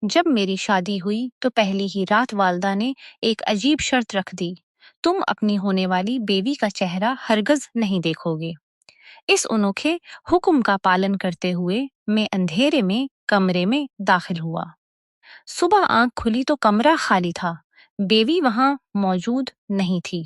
جب میری شادی ہوئی تو پہلی ہی رات والدہ نے ایک عجیب شرط رکھ دی، تم اپنی ہونے والی بیوی کا چہرہ ہرگز نہیں دیکھو گے۔ اس انوکھے حکم کا پالن کرتے ہوئے میں اندھیرے میں کمرے میں داخل ہوا۔ صبح آنکھ کھلی تو کمرہ خالی تھا، بیوی وہاں موجود نہیں تھی۔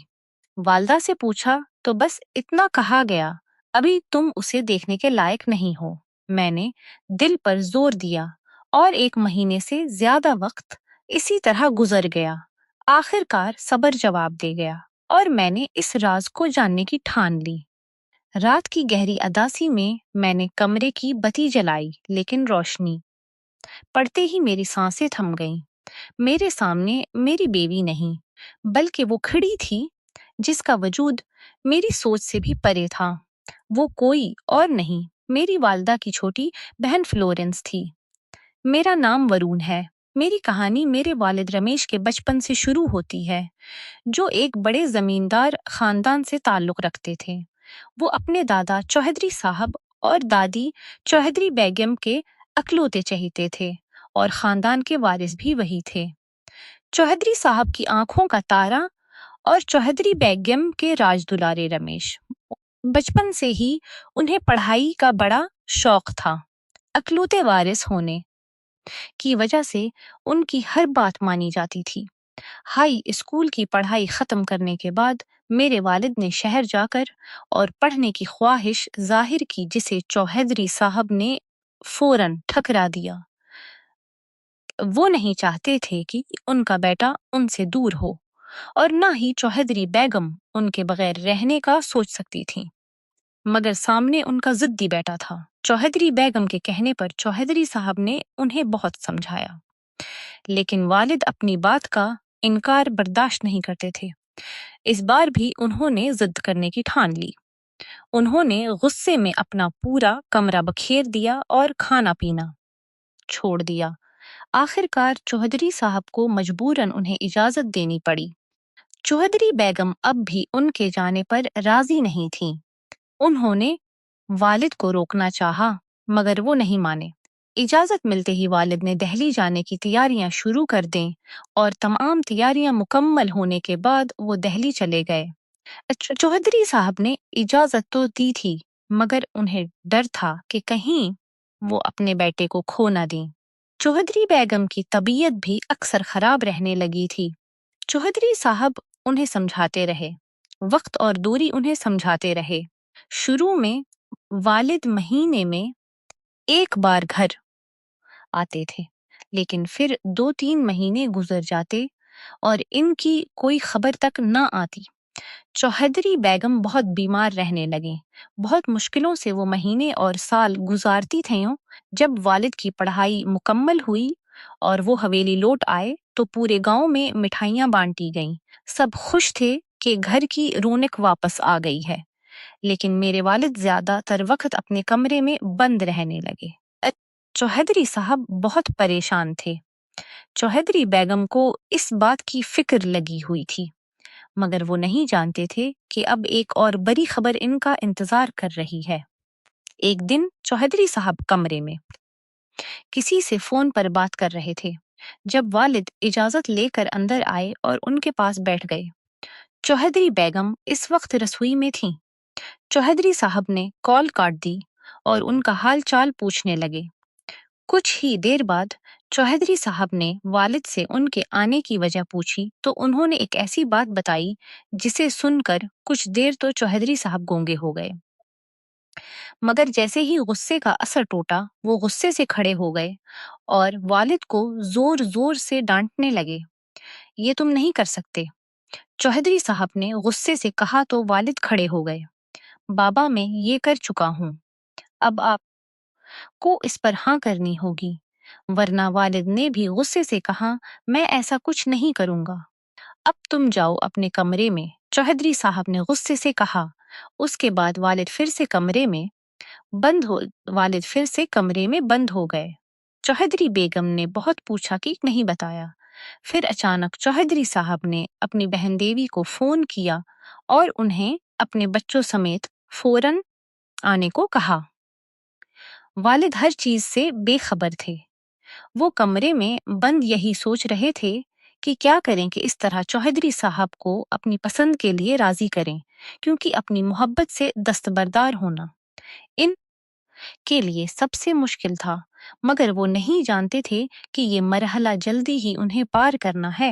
والدہ سے پوچھا تو بس اتنا کہا گیا، ابھی تم اسے دیکھنے کے لائق نہیں ہو۔ میں نے دل پر زور دیا اور 1 مہینے سے زیادہ وقت اسی طرح گزر گیا۔ آخر کار صبر جواب دے گیا اور میں نے اس راز کو جاننے کی ٹھان لی۔ رات کی گہری اداسی میں نے کمرے کی بتی جلائی، لیکن روشنی پڑتے ہی میری سانسیں تھم گئیں۔ میرے سامنے میری بیوی نہیں، بلکہ وہ کھڑی تھی جس کا وجود میری سوچ سے بھی پرے تھا۔ وہ کوئی اور نہیں، میری والدہ کی چھوٹی بہن فلورنس تھی۔ میرا نام ورون ہے۔ میری کہانی میرے والد رمیش کے بچپن سے شروع ہوتی ہے، جو ایک بڑے زمیندار خاندان سے تعلق رکھتے تھے۔ وہ اپنے دادا چوہدری صاحب اور دادی چوہدری بیگم کے اکلوتے چہیتے تھے، اور خاندان کے وارث بھی وہی تھے۔ چوہدری صاحب کی آنکھوں کا تارا اور چوہدری بیگم کے راج دلارے رمیش۔ بچپن سے ہی انہیں پڑھائی کا بڑا شوق تھا۔ اکلوتے وارث ہونے کی وجہ سے ان کی ہر بات مانی جاتی تھی۔ ہائی اسکول کی پڑھائی ختم کرنے کے بعد میرے والد نے شہر جا کر اور پڑھنے کی خواہش ظاہر کی، جسے چوہدری صاحب نے فوراً ٹھکرا دیا۔ وہ نہیں چاہتے تھے کہ ان کا بیٹا ان سے دور ہو، اور نہ ہی چوہدری بیگم ان کے بغیر رہنے کا سوچ سکتی تھی۔ مگر سامنے ان کا ضدی بیٹا تھا۔ چوہدری بیگم کے کہنے پر چوہدری صاحب نے انہیں بہت سمجھایا، لیکن والد اپنی بات کا انکار برداشت نہیں کرتے تھے۔ اس بار بھی انہوں نے ضد کرنے کی ٹھان لی۔ انہوں نے غصے میں اپنا پورا کمرہ بکھیر دیا اور کھانا پینا چھوڑ دیا۔ آخر کار چوہدری صاحب کو مجبوراً انہیں اجازت دینی پڑی۔ چوہدری بیگم اب بھی ان کے جانے پر راضی نہیں تھیں۔ انہوں نے والد کو روکنا چاہا، مگر وہ نہیں مانے۔ اجازت ملتے ہی والد نے دہلی جانے کی تیاریاں شروع کر دیں، اور تمام تیاریاں مکمل ہونے کے بعد وہ دہلی چلے گئے۔ چوہدری صاحب نے اجازت تو دی تھی، مگر انہیں ڈر تھا کہ کہیں وہ اپنے بیٹے کو کھو نہ دیں۔ چوہدری بیگم کی طبیعت بھی اکثر خراب رہنے لگی تھی۔ چوہدری صاحب انہیں سمجھاتے رہے، وقت اور دوری انہیں سمجھاتے رہے۔ شروع میں والد مہینے میں 1 بار گھر آتے تھے، لیکن پھر 2-3 مہینے گزر جاتے اور ان کی کوئی خبر تک نہ آتی۔ چوہدری بیگم بہت بیمار رہنے لگیں۔ بہت مشکلوں سے وہ مہینے اور سال گزارتی تھیں۔ جب والد کی پڑھائی مکمل ہوئی اور وہ حویلی لوٹ آئے تو پورے گاؤں میں مٹھائیاں بانٹی گئیں۔ سب خوش تھے کہ گھر کی رونق واپس آ گئی ہے، لیکن میرے والد زیادہ تر وقت اپنے کمرے میں بند رہنے لگے۔ چوہدری صاحب بہت پریشان تھے۔ چوہدری بیگم کو اس بات کی فکر لگی ہوئی تھی، مگر وہ نہیں جانتے تھے کہ اب ایک اور بڑی خبر ان کا انتظار کر رہی ہے۔ ایک دن چوہدری صاحب کمرے میں کسی سے فون پر بات کر رہے تھے، جب والد اجازت لے کر اندر آئے اور ان کے پاس بیٹھ گئے۔ چوہدری بیگم اس وقت رسوئی میں تھیں۔ چوہدری صاحب نے کال کاٹ دی اور ان کا حال چال پوچھنے لگے۔ کچھ ہی دیر بعد چوہدری صاحب نے والد سے ان کے آنے کی وجہ پوچھی تو انہوں نے ایک ایسی بات بتائی جسے سن کر کچھ دیر تو چوہدری صاحب گونگے ہو گئے، مگر جیسے ہی غصے کا اثر ٹوٹا وہ غصے سے کھڑے ہو گئے اور والد کو زور زور سے ڈانٹنے لگے۔ یہ تم نہیں کر سکتے، چوہدری صاحب نے غصے سے کہا تو والد کھڑے ہو گئے۔ بابا میں یہ کر چکا ہوں، اب آپ کو اس پر ہاں کرنی ہوگی، ورنہ والد نے بھی غصے سے کہا میں ایسا کچھ نہیں کروں گا، اب تم جاؤ اپنے کمرے میں، چوہدری صاحب نے غصے سے کہا۔ اس کے بعد والد پھر سے کمرے میں بند ہو گئے۔ چوہدری بیگم نے بہت پوچھا کہ نہیں بتایا۔ پھر اچانک چوہدری صاحب نے اپنی بہن دیوی کو فون کیا اور انہیں اپنے بچوں سمیت فوراً آنے کو کہا۔ والد ہر چیز سے بے خبر تھے۔ وہ کمرے میں بند یہی سوچ رہے تھے کہ کیا کریں کہ اس طرح چوہدری صاحب کو اپنی پسند کے لیے راضی کریں، کیونکہ اپنی محبت سے دستبردار ہونا ان کے لیے سب سے مشکل تھا، مگر وہ نہیں جانتے تھے کہ یہ مرحلہ جلدی ہی انہیں پار کرنا ہے۔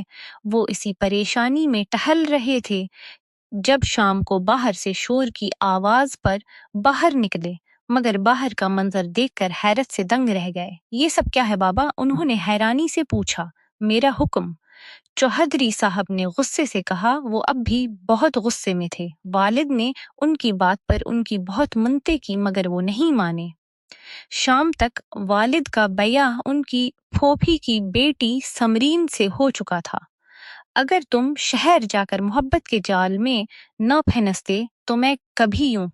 وہ اسی پریشانی میں ٹہل رہے تھے جب شام کو باہر سے شور کی آواز پر باہر نکلے، مگر باہر کا منظر دیکھ کر حیرت سے دنگ رہ گئے۔ یہ سب کیا ہے بابا؟ انہوں نے حیرانی سے پوچھا۔ میرا حکم، چوہدری صاحب نے غصے سے کہا۔ وہ اب بھی بہت غصے میں تھے۔ والد نے ان کی بات پر ان کی بہت منتیں کی، مگر وہ نہیں مانے۔ شام تک والد کا بیاہ ان کی پھوپھی کی بیٹی سمرین سے ہو چکا تھا۔ اگر تم شہر جا کر محبت کے جال میں نہ پھنستے تو میں کبھی یوں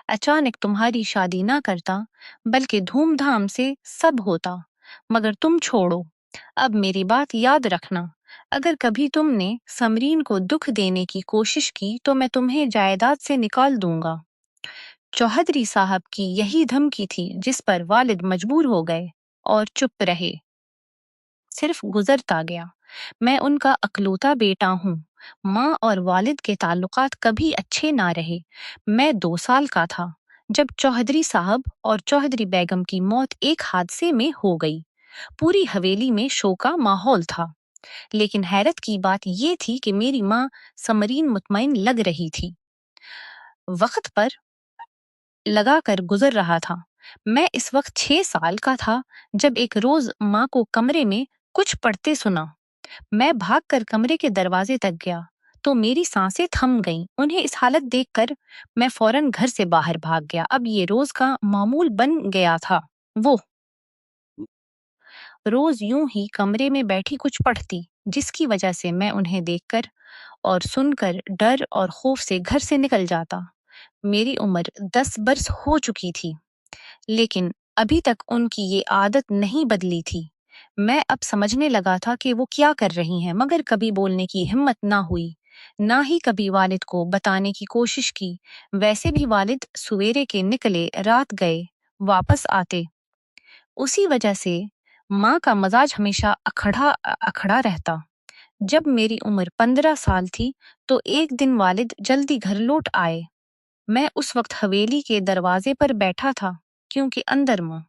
اچانک تمہاری شادی نہ کرتا، بلکہ دھوم دھام سے سب ہوتا، مگر تم چھوڑو۔ اب میری بات یاد رکھنا، اگر کبھی تم نے سمرین کو دکھ دینے کی کوشش کی تو میں تمہیں جائیداد سے نکال دوں گا۔ چوہدری صاحب کی یہی دھمکی تھی جس پر والد مجبور ہو گئے اور چپ رہے۔ صرف گزرتا گیا۔ میں ان کا اکلوتا بیٹا ہوں۔ ماں اور والد کے تعلقات کبھی اچھے نہ رہے۔ میں 2 سال کا تھا جب چوہدری صاحب اور چوہدری بیگم کی موت ایک حادثے میں ہو گئی۔ پوری حویلی میں شوق کا ماحول تھا، لیکن حیرت کی بات یہ تھی کہ میری ماں سمرین مطمئن لگ رہی تھی۔ وقت پر لگا کر گزر رہا تھا۔ میں اس وقت 6 سال کا تھا جب ایک روز ماں کو کمرے میں کچھ پڑھتے سنا۔ میں بھاگ کر کمرے کے دروازے تک گیا تو میری سانسیں تھم گئیں۔ انہیں اس حالت دیکھ کر میں فوراً گھر سے باہر بھاگ گیا۔ اب یہ روز کا معمول بن گیا تھا۔ وہ روز یوں ہی کمرے میں بیٹھی کچھ پڑھتی، جس کی وجہ سے میں انہیں دیکھ کر اور سن کر ڈر اور خوف سے گھر سے نکل جاتا۔ میری عمر 10 برس ہو چکی تھی، لیکن ابھی تک ان کی یہ عادت نہیں بدلی تھی۔ میں اب سمجھنے لگا تھا کہ وہ کیا کر رہی ہیں، مگر کبھی بولنے کی ہمت نہ ہوئی، نہ ہی کبھی والد کو بتانے کی کوشش کی۔ ویسے بھی والد سویرے کے نکلے، رات گئے، واپس آتے۔ اسی وجہ سے ماں کا مزاج ہمیشہ اکھڑا رہتا۔ جب میری عمر 15 سال تھی تو ایک دن والد جلدی گھر لوٹ آئے۔ میں اس وقت حویلی کے دروازے پر بیٹھا تھا، کیونکہ اندر ماں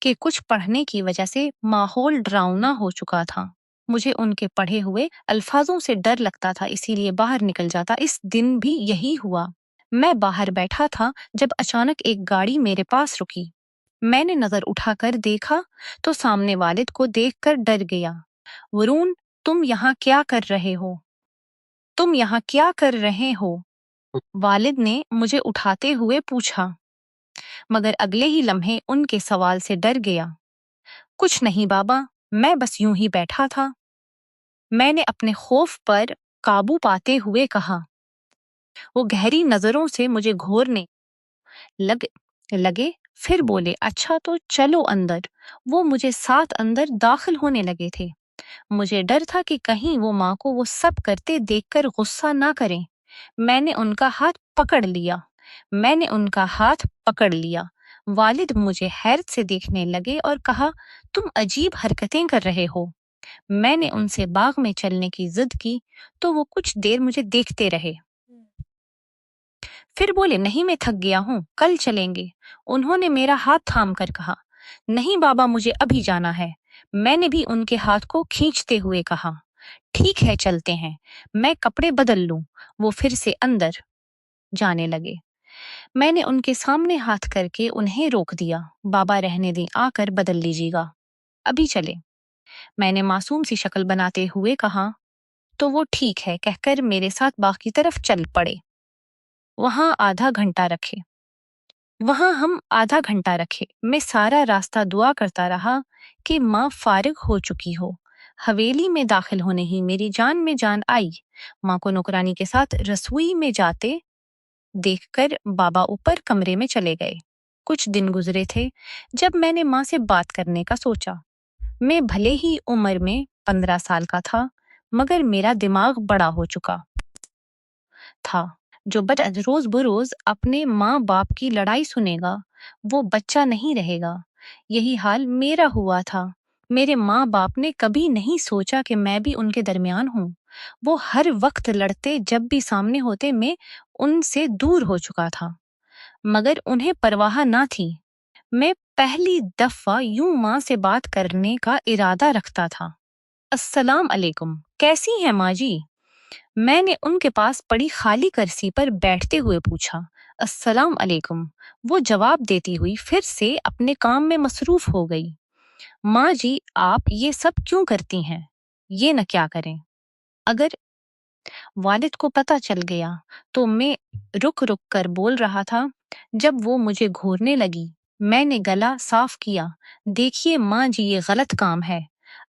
کہ کچھ پڑھنے کی وجہ سے ماحول ڈراؤنا ہو چکا تھا۔ مجھے ان کے پڑھے ہوئے الفاظوں سے ڈر لگتا تھا، اسی لیے باہر نکل جاتا۔ اس دن بھی یہی ہوا۔ میں باہر بیٹھا تھا جب اچانک ایک گاڑی میرے پاس رکی۔ میں نے نظر اٹھا کر دیکھا تو سامنے والد کو دیکھ کر ڈر گیا۔ ورون، تم یہاں کیا کر رہے ہو؟ تم یہاں کیا کر رہے ہو؟ والد نے مجھے اٹھاتے ہوئے پوچھا، مگر اگلے ہی لمحے ان کے سوال سے ڈر گیا۔ کچھ نہیں بابا، میں بس یوں ہی بیٹھا تھا، میں نے اپنے خوف پر قابو پاتے ہوئے کہا۔ وہ گہری نظروں سے مجھے گھورنے لگے، پھر بولے، اچھا تو چلو اندر۔ وہ مجھے ساتھ اندر داخل ہونے لگے تھے۔ مجھے ڈر تھا کہ کہیں وہ ماں کو وہ سب کرتے دیکھ کر غصہ نہ کریں۔ میں نے ان کا ہاتھ پکڑ لیا۔ والد مجھے حیرت سے دیکھنے لگے اور کہا، تم عجیب حرکتیں کر رہے ہو۔ میں نے ان سے باغ میں چلنے کی ضد کی تو وہ کچھ دیر مجھے دیکھتے رہے، پھر بولے، نہیں میں تھک گیا ہوں، کل چلیں گے۔ انہوں نے میرا ہاتھ تھام کر کہا، نہیں بابا، مجھے ابھی جانا ہے۔ میں نے بھی ان کے ہاتھ کو کھینچتے ہوئے کہا، ٹھیک ہے چلتے ہیں، میں کپڑے بدل لوں۔ وہ پھر سے اندر جانے لگے۔ میں نے ان کے سامنے ہاتھ کر کے انہیں روک دیا۔ بابا رہنے دیں، آ کر بدل لیجیے گا، ابھی چلے۔ میں نے معصوم سی شکل بناتے ہوئے کہا، تو وہ ٹھیک ہے کہہ کر میرے ساتھ باغ کی طرف چل پڑے۔ وہاں ہم آدھا گھنٹہ رکھے۔ میں سارا راستہ دعا کرتا رہا کہ ماں فارغ ہو چکی ہو۔ حویلی میں داخل ہونے ہی میری جان میں جان آئی۔ ماں کو نوکرانی کے ساتھ رسوئی میں جاتے دیکھ کر بابا اوپر کمرے میں چلے گئے۔ کچھ دن گزرے تھے جب میں نے ماں سے بات کرنے کا سوچا۔ میں بھلے ہی عمر میں 15 سال کا تھا، مگر میرا دماغ بڑا ہو چکا تھا۔ جو بچہ روز بروز اپنے ماں باپ کی لڑائی سنے گا، وہ بچہ نہیں رہے گا۔ یہی حال میرا ہوا تھا۔ میرے ماں باپ نے کبھی نہیں سوچا کہ میں بھی ان کے درمیان ہوں۔ وہ ہر وقت لڑتے، جب بھی سامنے ہوتے میں ان سے دور ہو چکا تھا، مگر انہیں پرواہ نہ تھی۔ میں پہلی دفعہ یوں ماں سے بات کرنے کا ارادہ رکھتا تھا۔ السلام علیکم، کیسی ہیں ماں جی؟ میں نے ان کے پاس پڑی خالی کرسی پر بیٹھتے ہوئے پوچھا۔ السلام علیکم، وہ جواب دیتی ہوئی پھر سے اپنے کام میں مصروف ہو گئی۔ ماں جی، آپ یہ سب کیوں کرتی ہیں؟ یہ نہ کیا کریں؟ اگر والد کو پتہ چل گیا تو میں رک رک کر بول رہا تھا۔ جب وہ مجھے گھورنے لگی، میں نے گلا صاف کیا۔ دیکھیے ماں جی، یہ غلط کام ہے۔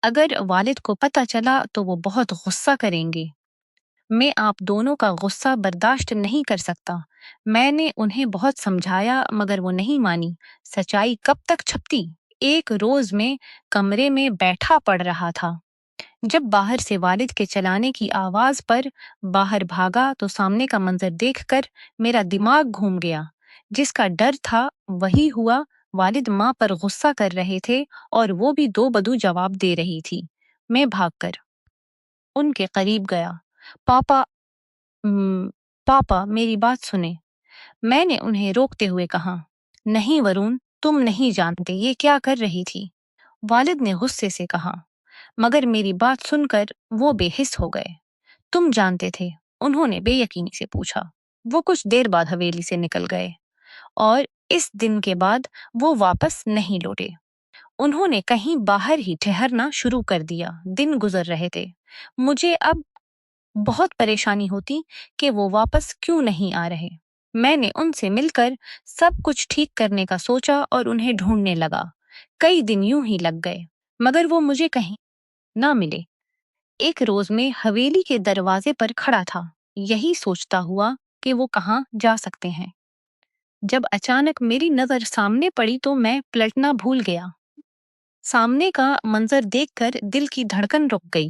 اگر والد کو پتہ چلا تو وہ بہت غصہ کریں گے۔ میں آپ دونوں کا غصہ برداشت نہیں کر سکتا۔ میں نے انہیں بہت سمجھایا مگر وہ نہیں مانی۔ سچائی کب تک چھپتی؟ ایک روز میں کمرے میں بیٹھا پڑ رہا تھا، جب باہر سے والد کے چلانے کی آواز پر باہر بھاگا تو سامنے کا منظر دیکھ کر میرا دماغ گھوم گیا۔ جس کا ڈر تھا وہی ہوا۔ والد ماں پر غصہ کر رہے تھے اور وہ بھی دو بدو جواب دے رہی تھی۔ میں بھاگ کر ان کے قریب گیا۔ پاپا پاپا میری بات سنیں، میں نے انہیں روکتے ہوئے کہا۔ نہیں ورون، تم نہیں جانتے یہ کیا کر رہی تھی، والد نے غصے سے کہا، مگر میری بات سن کر وہ بے حس ہو گئے۔ تم جانتے تھے؟ انہوں نے بے یقینی سے پوچھا۔ وہ کچھ دیر بعد حویلی سے نکل گئے اور اس دن کے بعد وہ واپس نہیں لوٹے۔ انہوں نے کہیں باہر ہی ٹھہرنا شروع کر دیا۔ دن گزر رہے تھے۔ مجھے اب بہت پریشانی ہوتی کہ وہ واپس کیوں نہیں آ رہے۔ میں نے ان سے مل کر سب کچھ ٹھیک کرنے کا سوچا اور انہیں ڈھونڈنے لگا۔ کئی دن یوں ہی لگ گئے مگر وہ مجھے کہیں نہ ملے۔ ایک روز میں حویلی کے دروازے پر کھڑا تھا، یہی سوچتا ہوا کہ وہ کہاں جا سکتے ہیں، جب اچانک میری نظر سامنے پڑی تو میں پلٹنا بھول گیا۔ سامنے کا منظر دیکھ کر دل کی دھڑکن رک گئی۔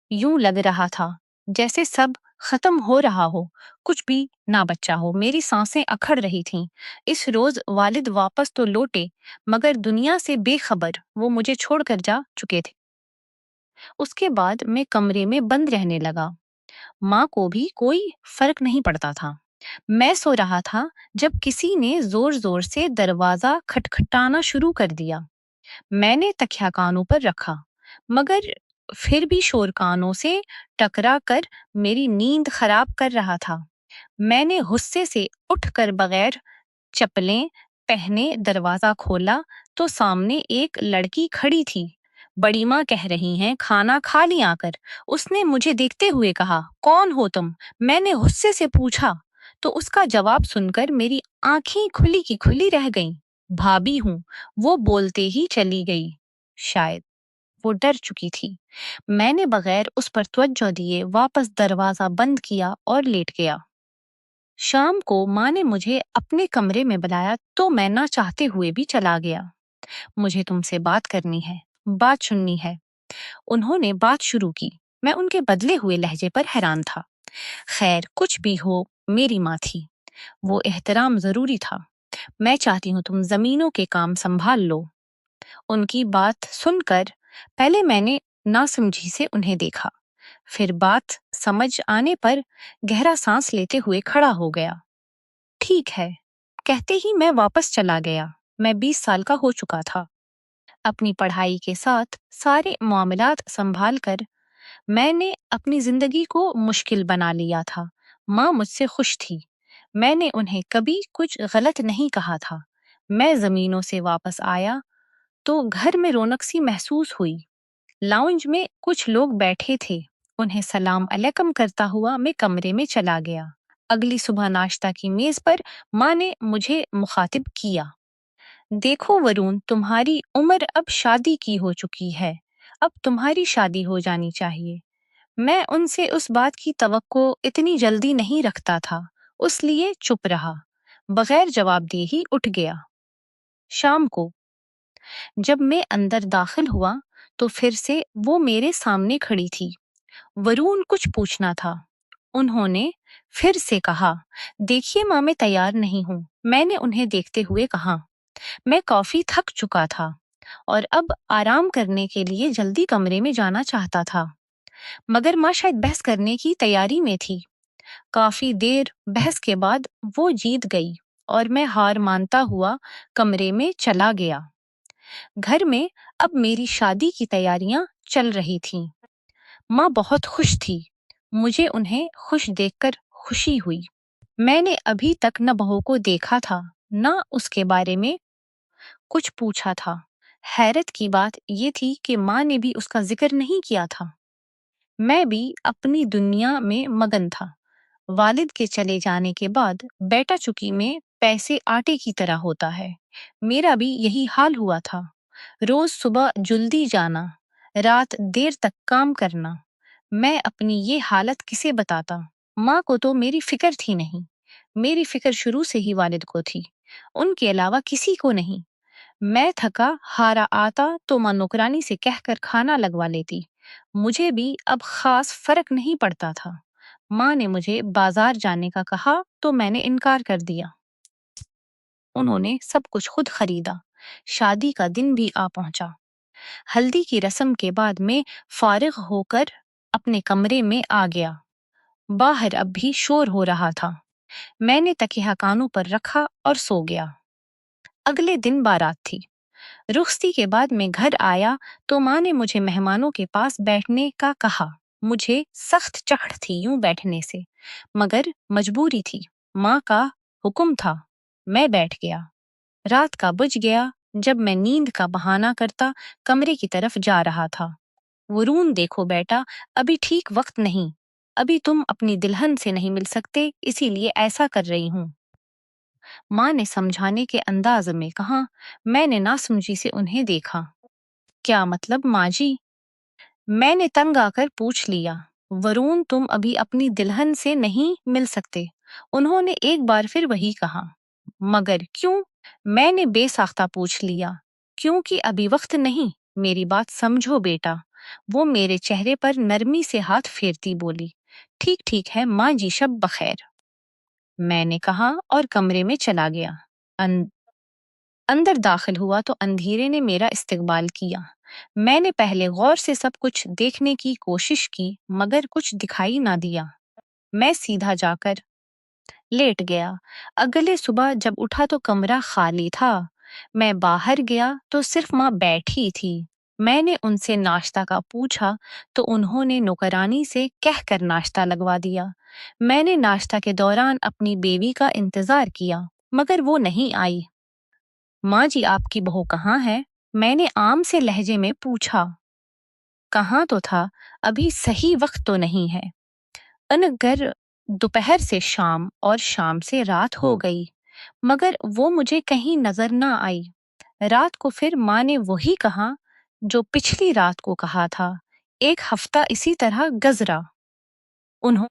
یوں لگ رہا تھا جیسے سب ختم ہو رہا ہو، کچھ بھی نہ بچا ہو۔ میری سانسیں اکھڑ رہی تھیں۔ اس روز والد واپس تو لوٹے مگر دنیا سے بے خبر، وہ مجھے چھوڑ کر جا چکے تھے۔ اس کے بعد میں کمرے میں بند رہنے لگا۔ ماں کو بھی کوئی فرق نہیں پڑتا تھا۔ میں سو رہا تھا جب کسی نے زور زور سے دروازہ کھٹکھٹانا شروع کر دیا۔ میں نے تکیا کانوں پر رکھا مگر پھر بھی شور کانوں سے ٹکرا کر میری نیند خراب کر رہا تھا۔ میں نے غصے سے اٹھ کر بغیر چپلیں پہنے دروازہ کھولا تو سامنے ایک لڑکی کھڑی تھی۔ بڑی ماں کہہ رہی ہیں کھانا کھا لیا کر۔ اس نے مجھے دیکھتے ہوئے کہا، کون ہو تم؟ میں نے غصے سے پوچھا تو اس کا جواب سن کر میری آنکھیں کھلی کی کھلی رہ گئیں۔ بھابھی ہوں، وہ بولتے ہی چلی گئی۔ شاید وہ ڈر چکی تھی۔ میں نے بغیر اس پر توجہ دیے واپس دروازہ بند کیا اور لیٹ گیا۔ شام کو ماں نے مجھے اپنے کمرے میں بلایا تو میں نہ چاہتے ہوئے بھی چلا گیا۔ مجھے تم سے بات کرنی ہے، بات سننی ہے۔ انہوں نے بات شروع کی۔ میں ان کے بدلے ہوئے لہجے پر حیران تھا۔ خیر کچھ بھی ہو، میری ماں تھی، وہ احترام ضروری تھا۔ میں چاہتی ہوں تم زمینوں کے کام سنبھال لو۔ ان کی بات سن کر پہلے میں نے ناسمجھی سے انہیں دیکھا، پھر بات سمجھ آنے پر گہرا سانس لیتے ہوئے کھڑا ہو گیا۔ ٹھیک ہے، کہتے ہی میں واپس چلا گیا۔ میں 20 سال کا ہو چکا تھا۔ اپنی پڑھائی کے ساتھ سارے معاملات سنبھال کر میں نے اپنی زندگی کو مشکل بنا لیا تھا۔ ماں مجھ سے خوش تھی۔ میں نے انہیں کبھی کچھ غلط نہیں کہا تھا۔ میں زمینوں سے واپس آیا تو گھر میں رونق سی محسوس ہوئی۔ لاؤنج میں کچھ لوگ بیٹھے تھے، انہیں سلام علیکم کرتا ہوا میں کمرے میں چلا گیا۔ اگلی صبح ناشتہ کی میز پر ماں نے مجھے مخاطب کیا، دیکھو ورون، تمہاری عمر اب شادی کی ہو چکی ہے، اب تمہاری شادی ہو جانی چاہیے۔ میں ان سے اس بات کی توقع اتنی جلدی نہیں رکھتا تھا، اس لیے چپ رہا، بغیر جواب دیے ہی اٹھ گیا۔ شام کو جب میں اندر داخل ہوا تو پھر سے وہ میرے سامنے کھڑی تھی۔ ورون کچھ پوچھنا تھا۔ انہوں نے پھر سے کہا، دیکھیے ماں میں تیار نہیں ہوں۔ میں نے انہیں دیکھتے ہوئے کہا، میں کافی تھک چکا تھا اور اب آرام کرنے کے لیے جلدی کمرے میں جانا چاہتا تھا، مگر ماں شاید بحث کرنے کی تیاری میں تھی۔ کافی دیر بحث کے بعد وہ جیت گئی اور میں ہار مانتا ہوا کمرے میں چلا گیا۔ گھر میں اب میری شادی کی تیاریاں چل رہی تھیں۔ ماں بہت خوش تھی۔ مجھے انہیں خوش دیکھ کر خوشی ہوئی۔ میں نے ابھی تک نہ بہو کو دیکھا تھا نہ اس کے بارے میں کچھ پوچھا تھا۔ حیرت کی بات یہ تھی کہ ماں نے بھی اس کا ذکر نہیں کیا تھا۔ میں بھی اپنی دنیا میں مگن تھا۔ والد کے چلے جانے کے بعد بیٹا چکی میں پیسے آٹے کی طرح ہوتا ہے۔ میرا بھی یہی حال ہوا تھا۔ روز صبح جلدی جانا، رات دیر تک کام کرنا۔ میں اپنی یہ حالت کسے بتاتا؟ ماں کو تو میری فکر تھی نہیں۔ میری فکر شروع سے ہی والد کو تھی، ان کے علاوہ کسی کو نہیں۔ میں تھکا ہارا آتا تو ماں نوکرانی سے کہہ کر کھانا لگوا لیتی۔ مجھے بھی اب خاص فرق نہیں پڑتا تھا۔ ماں نے مجھے بازار جانے کا کہا تو میں نے انکار کر دیا۔ انہوں نے سب کچھ خود خریدا۔ شادی کا دن بھی آ پہنچا۔ ہلدی کی رسم کے بعد میں فارغ ہو کر اپنے کمرے میں آ گیا۔ باہر اب بھی شور ہو رہا تھا۔ میں نے تکیہ کانوں پر رکھا اور سو گیا۔ اگلے دن بارات تھی۔ رخصتی کے بعد میں گھر آیا تو ماں نے مجھے مہمانوں کے پاس بیٹھنے کا کہا۔ مجھے سخت چڑھ تھی یوں بیٹھنے سے، مگر مجبوری تھی۔ ماں کا حکم تھا، میں بیٹھ گیا۔ رات کا بج گیا جب میں نیند کا بہانہ کرتا کمرے کی طرف جا رہا تھا۔ ورون دیکھو بیٹا، ابھی ٹھیک وقت نہیں، ابھی تم اپنی دلہن سے نہیں مل سکتے، اسی لیے ایسا کر رہی ہوں۔ ماں نے سمجھانے کے انداز میں کہا۔ میں نے ناسمجھی سے انہیں دیکھا۔ کیا مطلب ماں جی؟ میں نے تنگ آ کر پوچھ لیا۔ ورون تم ابھی اپنی دلہن سے نہیں مل سکتے۔ انہوں نے ایک بار پھر وہی کہا۔ مگر کیوں؟ میں نے بے ساختہ پوچھ لیا۔ کیونکہ ابھی وقت نہیں، میری بات سمجھو بیٹا۔ وہ میرے چہرے پر نرمی سے ہاتھ پھیرتی بولی۔ ٹھیک ٹھیک ہے ماں جی، شب بخیر، میں نے کہا اور کمرے میں چلا گیا۔ اندر داخل ہوا تو اندھیرے نے میرا استقبال کیا۔ میں نے پہلے غور سے سب کچھ دیکھنے کی کوشش کی مگر کچھ دکھائی نہ دیا۔ میں سیدھا جا کر لیٹ گیا۔ اگلے صبح جب اٹھا تو کمرہ خالی تھا۔ میں باہر گیا تو صرف ماں بیٹھی تھی۔ میں نے ان سے ناشتہ کا پوچھا تو انہوں نے نوکرانی سے کہہ کر ناشتہ لگوا دیا۔ میں نے ناشتہ کے دوران اپنی بیوی کا انتظار کیا مگر وہ نہیں آئی۔ ماں جی آپ کی بہو کہاں ہے؟ میں نے عام سے لہجے میں پوچھا۔ کہاں تو تھا، ابھی صحیح وقت تو نہیں ہے۔ اگر دوپہر سے شام اور شام سے رات ہو گئی، مگر وہ مجھے کہیں نظر نہ آئی۔ رات کو پھر ماں نے وہی کہا جو پچھلی رات کو کہا تھا۔ ایک ہفتہ اسی طرح گزرا۔ انہوں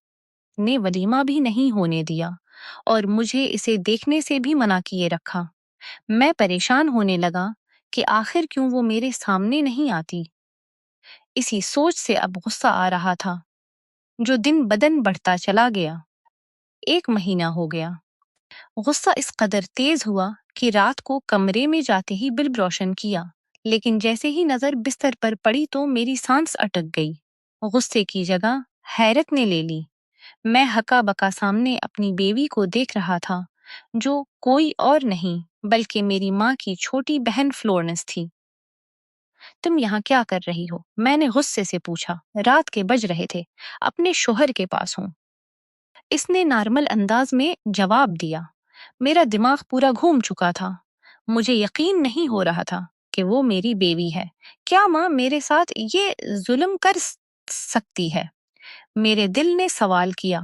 نے ولیمہ بھی نہیں ہونے دیا اور مجھے اسے دیکھنے سے بھی منع کیے رکھا۔ میں پریشان ہونے لگا کہ آخر کیوں وہ میرے سامنے نہیں آتی۔ اسی سوچ سے اب غصہ آ رہا تھا جو دن بدن بڑھتا چلا گیا۔ 1 مہینہ ہو گیا۔ غصہ اس قدر تیز ہوا کہ رات کو کمرے میں جاتے ہی بلب روشن کیا، لیکن جیسے ہی نظر بستر پر پڑی تو میری سانس اٹک گئی۔ غصے کی جگہ حیرت نے لے لی۔ میں ہکا بکا سامنے اپنی بیوی کو دیکھ رہا تھا جو کوئی اور نہیں بلکہ میری ماں کی چھوٹی بہن فلورنس تھی۔ تم یہاں کیا کر رہی ہو؟ میں نے غصے سے پوچھا۔ رات کے بج رہے تھے، اپنے شوہر کے پاس ہوں، اس نے نارمل انداز میں جواب دیا۔ میرا دماغ پورا گھوم چکا تھا۔ مجھے یقین نہیں ہو رہا تھا کہ وہ میری بیوی ہے۔ کیا ماں میرے ساتھ یہ ظلم کر سکتی ہے؟ میرے دل نے سوال کیا۔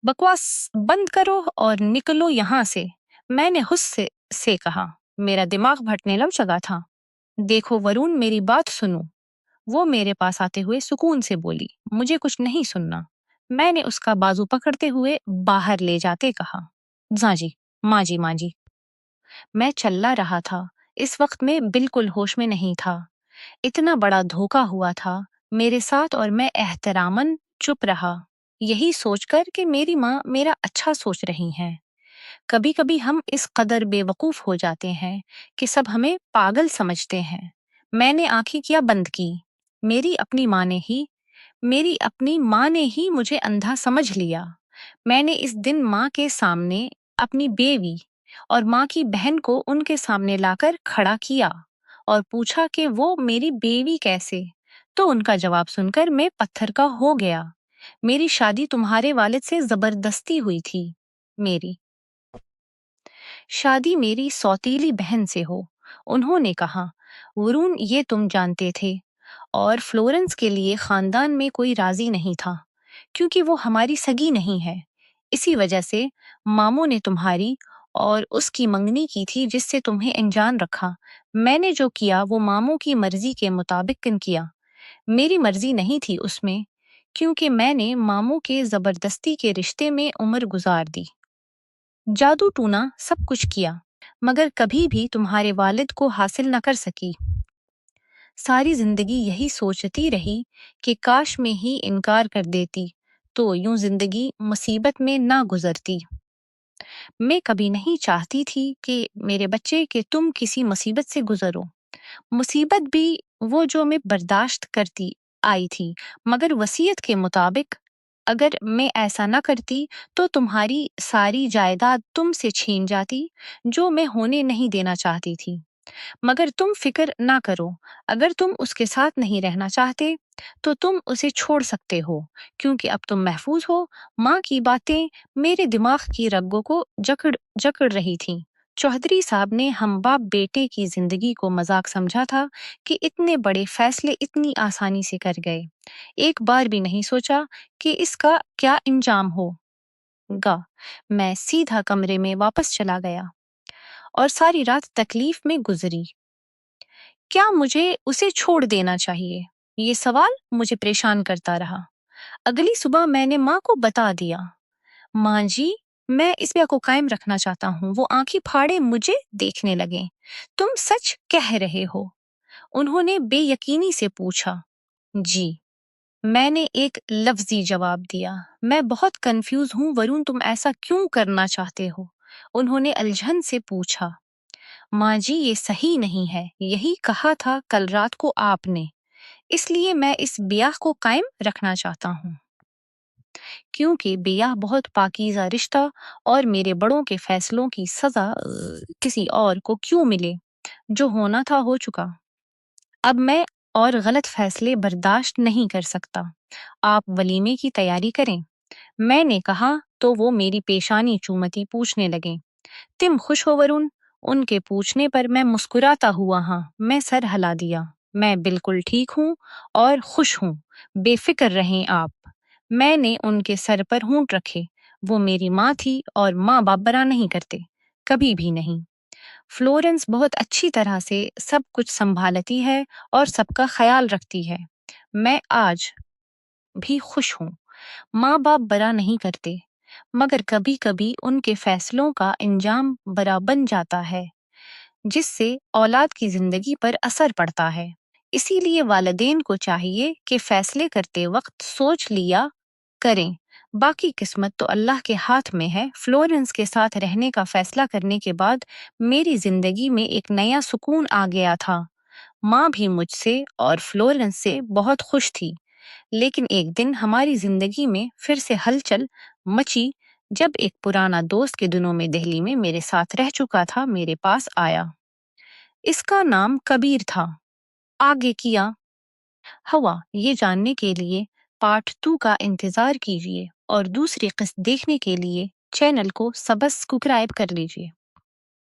بکواس بند کرو اور نکلو یہاں سے، میں نے غصے سے کہا۔ میرا دماغ بھٹنے لگ چکا تھا۔ دیکھو ورون، میری بات سنو، وہ میرے پاس آتے ہوئے سکون سے بولی۔ مجھے کچھ نہیں سننا، میں نے اس کا بازو پکڑتے ہوئے باہر لے جاتے کہا۔ ماں جی، ماں جی، ماں جی۔ میں چلا رہا تھا، اس وقت میں بالکل ہوش میں نہیں تھا۔ اتنا بڑا دھوکا ہوا تھا میرے ساتھ اور میں احتراماً چپ رہا، یہی سوچ کر کہ میری ماں میرا اچھا سوچ رہی ہیں۔ کبھی کبھی ہم اس قدر بے وقوف ہو جاتے ہیں کہ سب ہمیں پاگل سمجھتے ہیں۔ میں نے آنکھیں کیا بند کی، میری اپنی ماں نے ہی میری اپنی ماں نے ہی مجھے اندھا سمجھ لیا۔ میں نے اس دن ماں کے سامنے اپنی بیوی اور ماں کی بہن کو ان کے سامنے لا کر کھڑا کیا اور پوچھا کہ وہ میری بیوی کیسے؟ تو ان کا جواب سن کر میں پتھر کا ہو گیا۔ میری شادی تمہارے والد سے زبردستی ہوئی تھی۔ میری شادی میری سوتیلی بہن سے ہو، انہوں نے کہا۔ ورون، یہ تم جانتے تھے، اور فلورنس کے لیے خاندان میں کوئی راضی نہیں تھا کیونکہ وہ ہماری سگی نہیں ہے۔ اسی وجہ سے ماموں نے تمہاری اور اس کی منگنی کی تھی جس سے تمہیں انجان رکھا۔ میں نے جو کیا وہ ماموں کی مرضی کے مطابق کیا، میری مرضی نہیں تھی اس میں، کیونکہ میں نے ماموں کے زبردستی کے رشتے میں عمر گزار دی۔ جادو ٹونا سب کچھ کیا، مگر کبھی بھی تمہارے والد کو حاصل نہ کر سکی۔ ساری زندگی یہی سوچتی رہی کہ کاش میں ہی انکار کر دیتی تو یوں زندگی مصیبت میں نہ گزرتی۔ میں کبھی نہیں چاہتی تھی کہ میرے بچے کہ تم کسی مصیبت سے گزرو۔ مصیبت بھی وہ جو میں برداشت کرتی آئی تھی، مگر وصیت کے مطابق اگر میں ایسا نہ کرتی تو تمہاری ساری جائیداد تم سے چھین جاتی، جو میں ہونے نہیں دینا چاہتی تھی۔ مگر تم فکر نہ کرو، اگر تم اس کے ساتھ نہیں رہنا چاہتے تو تم اسے چھوڑ سکتے ہو، کیونکہ اب تم محفوظ ہو۔ ماں کی باتیں میرے دماغ کی رگوں کو جکڑ رہی تھیں۔ چوہدری صاحب نے ہم باپ بیٹے کی زندگی کو مذاق سمجھا تھا کہ اتنے بڑے فیصلے اتنی آسانی سے کر گئے۔ ایک بار بھی نہیں سوچا کہ اس کا کیا انجام ہوگا۔ میں سیدھا کمرے میں واپس چلا گیا اور ساری رات تکلیف میں گزری۔ کیا مجھے اسے چھوڑ دینا چاہیے؟ یہ سوال مجھے پریشان کرتا رہا۔ اگلی صبح میں نے ماں کو بتا دیا۔ ماں جی، میں اس بیا کو قائم رکھنا چاہتا ہوں۔ وہ آنکھیں پھاڑے مجھے دیکھنے لگے۔ تم سچ کہہ رہے ہو؟ انہوں نے بے یقینی سے پوچھا۔ جی، میں نے ایک لفظی جواب دیا۔ میں بہت کنفیوز ہوں ورون، تم ایسا کیوں کرنا چاہتے ہو؟ انہوں نے الجھن سے پوچھا۔ ماں جی، یہ صحیح نہیں ہے، یہی کہا تھا کل رات کو آپ نے، اس لیے میں اس بیاہ کو قائم رکھنا چاہتا ہوں، کیونکہ بیاہ بہت پاکیزہ رشتہ اور میرے بڑوں کے فیصلوں کی سزا کسی اور کو کیوں ملے؟ جو ہونا تھا ہو چکا۔ اب میں اور غلط فیصلے برداشت نہیں کر سکتا۔ آپ ولیمے کی تیاری کریں۔ میں نے کہا تو وہ میری پیشانی چومتی پوچھنے لگے۔ تم خوش ہو ورون؟ ان کے پوچھنے پر میں مسکراتا ہوا میں سر ہلا دیا۔ میں بالکل ٹھیک ہوں اور خوش ہوں، بے فکر رہیں آپ۔ میں نے ان کے سر پر ہونٹ رکھے۔ وہ میری ماں تھی اور ماں باپ برا نہیں کرتے، کبھی بھی نہیں۔ فلورنس بہت اچھی طرح سے سب کچھ سنبھالتی ہے اور سب کا خیال رکھتی ہے۔ میں آج بھی خوش ہوں۔ ماں باپ برا نہیں کرتے، مگر کبھی کبھی ان کے فیصلوں کا انجام برا بن جاتا ہے، جس سے اولاد کی زندگی پر اثر پڑتا ہے۔ اسی لیے والدین کو چاہیے کہ فیصلے کرتے وقت سوچ لیا کریں۔ باقی قسمت تو اللہ کے ہاتھ میں ہے۔ فلورنس کے ساتھ رہنے کا فیصلہ کرنے کے بعد میری زندگی میں ایک نیا سکون آ گیا تھا۔ ماں بھی مجھ سے اور فلورنس سے بہت خوش تھی، لیکن ایک دن ہماری زندگی میں پھر سے ہلچل مچی جب ایک پرانا دوست کے دنوں میں دہلی میں میرے ساتھ رہ چکا تھا میرے پاس آیا۔ اس کا نام کبیر تھا۔ آگے کیا ہوا یہ جاننے کے لیے پارٹ 2 کا انتظار کیجیے اور دوسری قسط دیکھنے کے لیے چینل کو سبسکرائب کر لیجیے۔